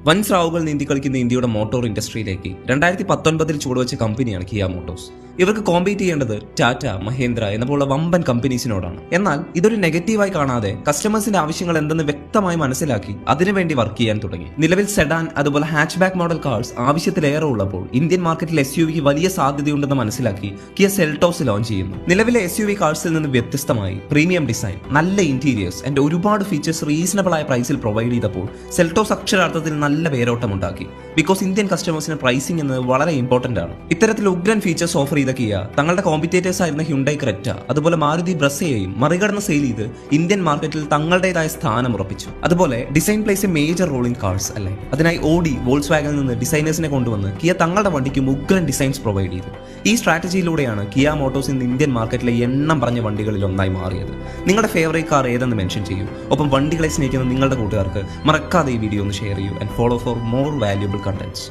വൻ സ്രാവുകൾ നീന്തി കളിക്കുന്ന ഇന്ത്യയുടെ മോട്ടോർ ഇൻഡസ്ട്രിയിലേക്ക് 2019 ചുവടുവെച്ച കമ്പനിയാണ് കിയ മോട്ടോഴ്സ്. ഇവർക്ക് കോമ്പീറ്റ് ചെയ്യേണ്ടത് ടാറ്റ, മഹേന്ദ്ര എന്ന പോലുള്ള വമ്പൻ കമ്പനീസിനോടാണ്. എന്നാൽ ഇതൊരു നെഗറ്റീവായി കാണാതെ കസ്റ്റമേഴ്സിന്റെ ആവശ്യങ്ങൾ എന്തെന്ന് വ്യക്തമായി മനസ്സിലാക്കി അതിനുവേണ്ടി വർക്ക് ചെയ്യാൻ തുടങ്ങി. നിലവിൽ സെഡാൻ അതുപോലെ ഹാച്ച് ബാക്ക് മോഡൽ കാർസ് ആവശ്യത്തിലേറെ ഉള്ളപ്പോൾ ഇന്ത്യൻ മാർക്കറ്റിൽ SUVക്ക് വലിയ സാധ്യതയുണ്ടെന്ന് മനസ്സിലാക്കി കിയ സെൽട്ടോസ് ലോഞ്ച് ചെയ്യുന്നു. നിലവിലെ SUV കാർസിൽ നിന്ന് വ്യത്യസ്തമായി പ്രീമിയം ഡിസൈൻ, നല്ല ഇന്റീരിയേഴ്സ് ആൻഡ് ഒരുപാട് ഫീച്ചേഴ്സ് റീസണബിൾ ആയ പ്രൈസിൽ പ്രൊവൈഡ് ചെയ്തപ്പോൾ സെൽട്ടോസ് അക്ഷരാർത്ഥത്തിൽ നല്ല വേരോട്ടം ഉണ്ടാക്കി. ബിക്കോസ് ഇന്ത്യൻ കസ്റ്റമേഴ്സിന് പ്രൈസിംഗ് എന്നത് വളരെ ഇമ്പോർട്ടന്റ് ആണ്. ഇത്തരത്തിൽ ഉഗ്രൻ ഫീച്ചേഴ്സ് ഓഫർ ചെയ്ത കിയ തങ്ങളുടെ കോമ്പറ്റേറ്റേഴ്സ് ആയിരുന്ന ഹ്യുണ്ടായി ക്രെറ്റ അതുപോലെ മാരുതി ബ്രസയെയും മറികടന്ന് സെയിൽ ചെയ്ത് ഇന്ത്യൻ മാർക്കറ്റിൽ തങ്ങളുടേതായ സ്ഥാനം ഉറപ്പിച്ചു. അതുപോലെ design plays a major role in cars അല്ലേ. അതിനായി ഓഡി, വോൾസ്വാഗനിൽ നിന്ന് ഡിസൈനേഴ്സിനെ കൊണ്ടുവന്ന് കിയ തങ്ങളുടെ വണ്ടിക്കും ഉഗ്രൻ ഡിസൈൻസ് പ്രൊവൈഡ് ചെയ്തു. ഈ സ്ട്രാറ്റജിയിലൂടെയാണ് കിയ മോട്ടോഴ്സ് ഇന്ന് ഇന്ത്യൻ മാർക്കറ്റിലെ എണ്ണം പറഞ്ഞ വണ്ടികളിൽ ഒന്നായി മാറിയത്. നിങ്ങളുടെ ഫേവറേറ്റ് കാർ ഏതെന്ന് മെൻഷൻ ചെയ്യൂ. ഒപ്പം വണ്ടികളെ സ്നേഹിക്കുന്ന നിങ്ങളുടെ കൂട്ടുകാർക്ക് മറക്കാതെ ഈ വീഡിയോ ഒന്ന് ഷെയർ ചെയ്യൂ. And follow for more valuable contents.